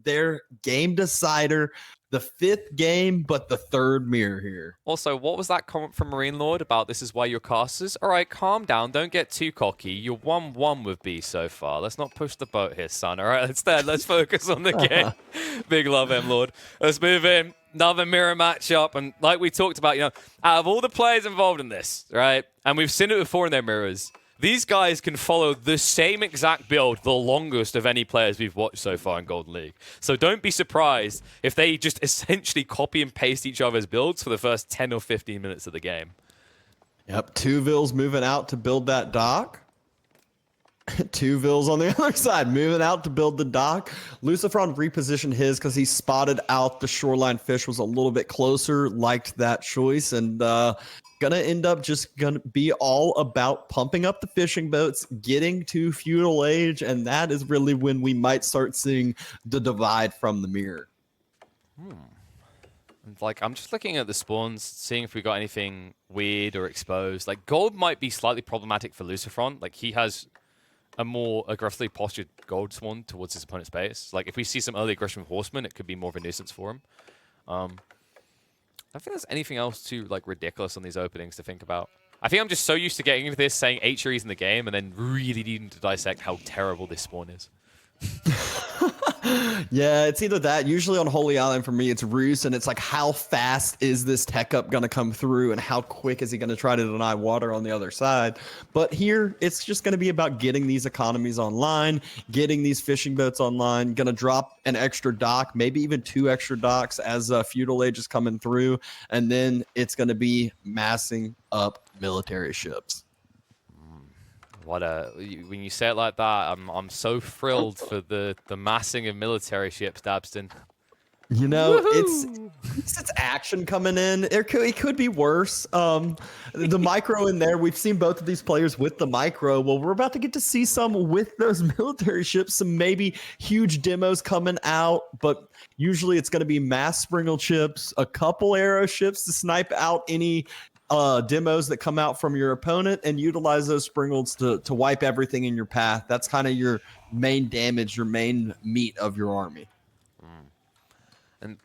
their game decider, the 5th game, but the 3rd mirror here. Also, what was that comment from Marine Lord about this is why you're casters? All right, calm down. Don't get too cocky. You're 1-1 with B so far. Let's not push the boat here, son. All right, let's focus on the game. Big love, M Lord. Let's move in. Another mirror matchup. And like we talked about, out of all the players involved in this, right? And we've seen it before in their mirrors. These guys can follow the same exact build the longest of any players we've watched so far in Golden League. So don't be surprised if they just essentially copy and paste each other's builds for the first 10 or 15 minutes of the game. Yep, 2 Vills moving out to build that dock. 2 Vills on the other side, moving out to build the dock. LucifroN repositioned his because he spotted out the shoreline fish was a little bit closer, liked that choice, and gonna end up just gonna be all about pumping up the fishing boats, getting to feudal age, and that is really when we might start seeing the divide from the mirror. Like, I'm just looking at the spawns, seeing if we got anything weird or exposed. Like, gold might be slightly problematic for LucifroN. Like, he has a more aggressively postured gold spawn towards his opponent's base. Like, if we see some early aggression with Horseman, it could be more of a nuisance for him. I don't think there's anything else too ridiculous on these openings to think about. I think I'm just so used to getting into this, saying H-Rees in the game, and then really needing to dissect how terrible this spawn is. Yeah, it's either that. Usually on Holy Island for me, it's Roost, and it's like, how fast is this tech up going to come through, and how quick is he going to try to deny water on the other side? But here, it's just going to be about getting these economies online, getting these fishing boats online, going to drop an extra dock, maybe even 2 extra docks as feudal age is coming through, and then it's going to be massing up military ships. When you say it like that, I'm so thrilled for the massing of military ships, Dabston. It's action coming in. It could be worse. The micro in there, we've seen both of these players with the micro. Well, we're about to get to see some with those military ships, some maybe huge demos coming out, but usually it's going to be mass springle ships, a couple arrow ships to snipe out any demos that come out from your opponent, and utilize those springles to wipe everything in your path. That's kind of your main damage, your main meat of your army. And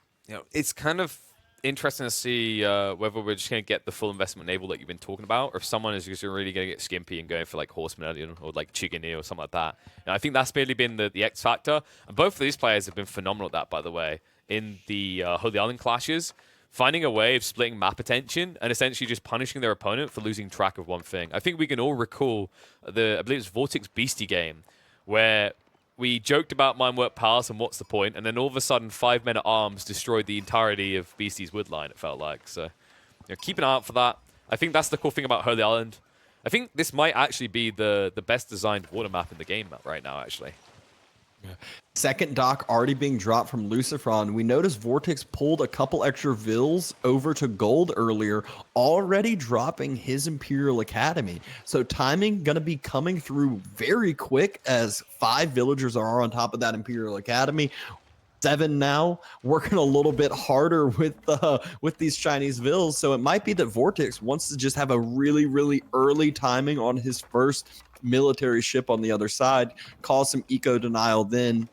it's kind of interesting to see whether we're just going to get the full investment enable that you've been talking about, or if someone is just really going to get skimpy and going for like Horseman or like Chigani or something like that. And I think that's really been the X factor. And both of these players have been phenomenal at that, by the way, in the Holy Island clashes. Finding a way of splitting map attention and essentially just punishing their opponent for losing track of one thing. I think we can all recall I believe it's VortiX Beastie game, where we joked about Mine Work Palace and what's the point, and then all of a sudden 5 men at arms destroyed the entirety of Beastie's woodline, it felt like. So keep an eye out for that. I think that's the cool thing about Holy Island. I think this might actually be the best designed water map in the game right now, actually. Second dock already being dropped from LucifroN. We noticed VortiX pulled a couple extra Vills over to gold earlier, already dropping his Imperial Academy. So timing going to be coming through very quick, as 5 villagers are on top of that Imperial Academy. 7 now, working a little bit harder with these Chinese Vills. So it might be that VortiX wants to just have a really, really early timing on his first military ship on the other side, cause some eco denial, then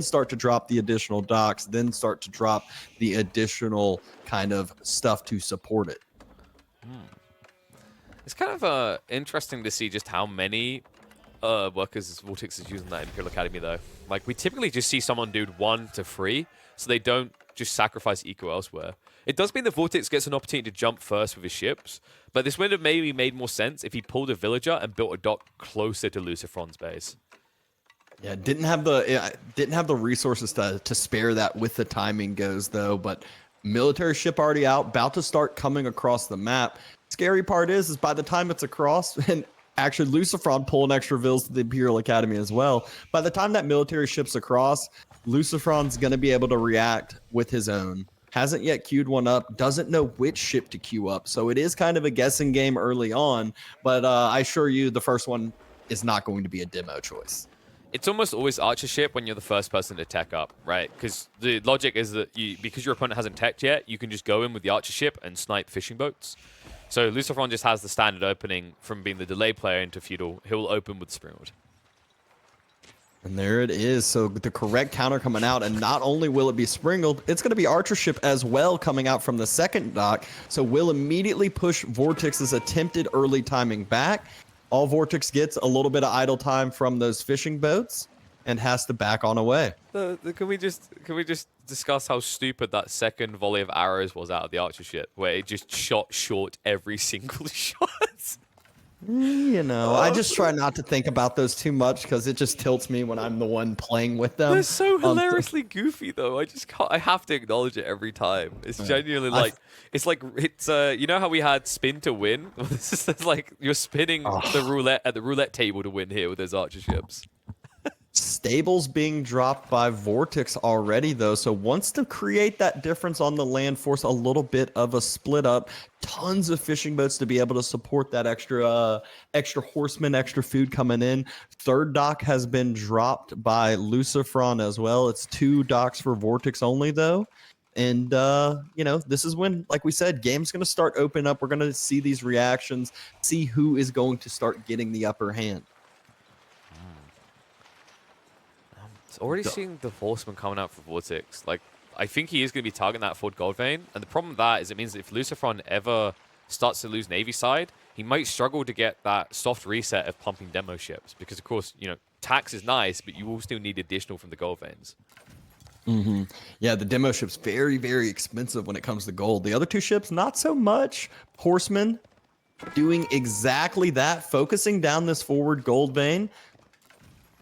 start to drop the additional docks, then start to drop the additional kind of stuff to support it. It's kind of interesting to see just how many workers VortiX is using that Imperial Academy, though. Like, we typically just see someone do 1 to 3, so they don't just sacrifice eco elsewhere. It does mean that VortiX gets an opportunity to jump first with his ships, but this would have maybe made more sense if he pulled a villager and built a dock closer to LucifroN's base. Yeah, didn't have the resources to spare that with the timing goes, though. But military ship already out, about to start coming across the map. Scary part is by the time it's across, and actually LucifroN pulling extra Vills to the Imperial Academy as well. By the time that military ship's across, LucifroN's going to be able to react with his own. Hasn't yet queued one up, doesn't know which ship to queue up. So it is kind of a guessing game early on, but I assure you the first one is not going to be a demo choice. It's almost always Archer ship when you're the first person to tech up, right? Because the logic is that because your opponent hasn't teched yet, you can just go in with the Archer ship and snipe fishing boats. So LucifroN just has the standard opening from being the delay player into feudal. He'll open with Springwood. And there it is. So the correct counter coming out, and not only will it be sprinkled, it's going to be Archership as well coming out from the second dock. So we'll immediately push VortiX's attempted early timing back. All VortiX gets a little bit of idle time from those fishing boats and has to back on away. Can we just discuss how stupid that second volley of arrows was out of the Archership, where it just shot short every single shot? You know, I just try not to think about those too much because it just tilts me when I'm the one playing with them. They're so hilariously goofy, though. I just can't. I have to acknowledge it every time. It's genuinely like it's you know how we had spin to win. This is like you're spinning the roulette at the roulette table to win here with those Archerships. Stables being dropped by VortiX already, though, so wants to create that difference on the land, force a little bit of a split up. Tons of fishing boats to be able to support that extra horsemen, extra food coming in. Third dock has been dropped by LucifroN as well. It's 2 docks for VortiX only, though. And, you know, this is when, like we said, game's going to start opening up. We're going to see these reactions, see who is going to start getting the upper hand. Already seeing the horseman coming out for VortiX. Like, I think he is going to be targeting that forward gold vein. And the problem with that is it means that if LucifroN ever starts to lose Navy side, he might struggle to get that soft reset of pumping demo ships. Because, of course, you know, tax is nice, but you will still need additional from the gold veins. Yeah, the demo ship's very, very expensive when it comes to gold. The other 2 ships, not so much. Horseman doing exactly that, focusing down this forward gold vein.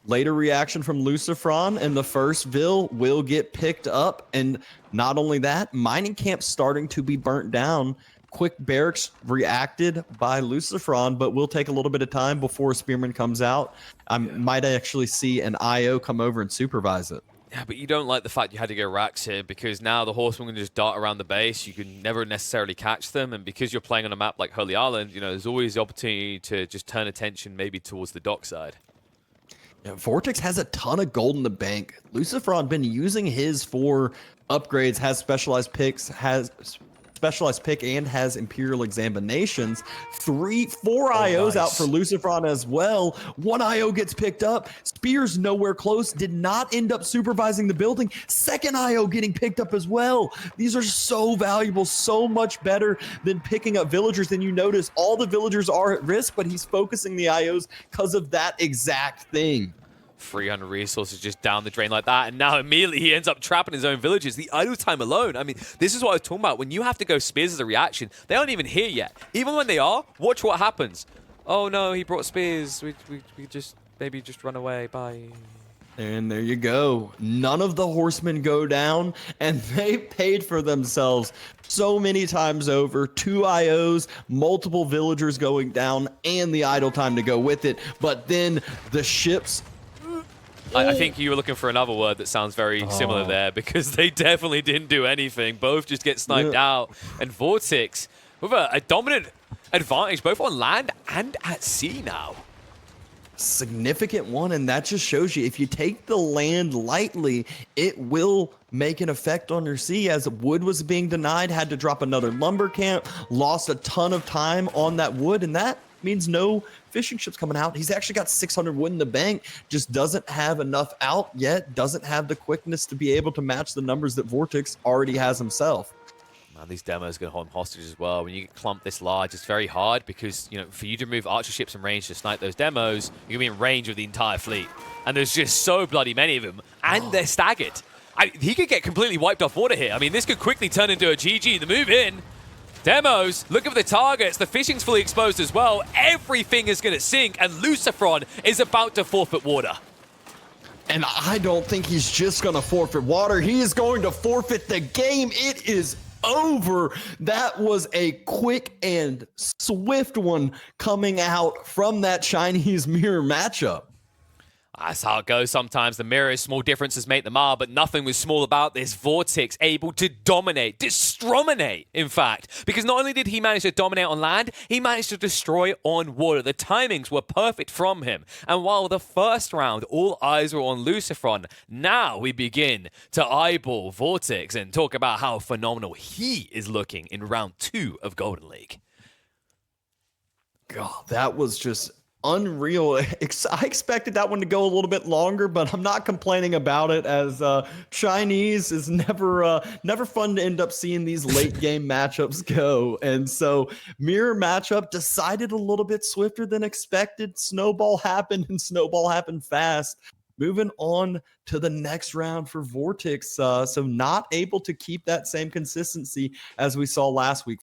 Later reaction from LucifroN, and the first Vil will get picked up. And not only that, mining camp starting to be burnt down. Quick barracks reacted by LucifroN, but will take a little bit of time before a spearman comes out. I might actually see an IO come over and supervise it. Yeah, but you don't like the fact you had to go racks here, because now the horsemen can just dart around the base. You can never necessarily catch them, and because you're playing on a map like Holy Island, you know, there's always the opportunity to just turn attention maybe towards the dock side. Yeah, VortiX has a ton of gold in the bank. LucifroN been using his for upgrades, has specialized picks, has specialized pick, and has Imperial examinations. 4 IOs out for LucifroN as well. 1 IO gets picked up. Spears nowhere close, did not end up supervising the building. 2nd IO getting picked up as well. These are so valuable, so much better than picking up villagers. Then you notice all the villagers are at risk, but he's focusing the IOs because of that exact thing. 300 resources just down the drain like that, and now immediately he ends up trapping his own villages. The idle time alone, I mean, this is what I was talking about. When you have to go spears as a reaction, they aren't even here yet. Even when they are, watch what happens. Oh no, he brought spears. We just maybe just run away. Bye. And there you go. None of the horsemen go down, and they paid for themselves so many times over. 2 IOs, multiple villagers going down, and the idle time to go with it. But then the ships... I think you were looking for another word that sounds very similar there, because they definitely didn't do anything. Both just get sniped out. And VortiX, with a dominant advantage, both on land and at sea now. Significant one, and that just shows you if you take the land lightly, it will make an effect on your sea. As wood was being denied, had to drop another lumber camp, lost a ton of time on that wood, and that means no fishing ships coming out. He's actually got 600 wood in the bank, just doesn't have enough out yet, doesn't have the quickness to be able to match the numbers that VortiX already has himself. Man, these demos are going to hold him hostage as well. When you get clumped this large, it's very hard, because, you know, for you to move archer ships in range to snipe those demos, you're going to be in range of the entire fleet. And there's just so bloody many of them, and they're staggered. He could get completely wiped off water here. I mean, this could quickly turn into a GG. The move in. Demos, look at the targets. The fishing's fully exposed as well. Everything is going to sink, and LucifroN is about to forfeit water. And I don't think he's just going to forfeit water. He is going to forfeit the game. It is over. That was a quick and swift one coming out from that Chinese mirror matchup. That's how it goes sometimes. The mirrors, small differences make them all, but nothing was small about this. VortiX able to dominate, distrominate, in fact. Because not only did he manage to dominate on land, he managed to destroy on water. The timings were perfect from him. And while the first round, all eyes were on LucifroN, now we begin to eyeball VortiX and talk about how phenomenal he is looking in round 2 of Golden League. God, that was just unreal. I expected that one to go a little bit longer, but I'm not complaining about it, as Chinese is never fun to end up seeing these late game matchups go. And so mirror matchup decided a little bit swifter than expected. Snowball happened, and snowball happened fast. Moving on to the next round for VortiX. So not able to keep that same consistency as we saw last week.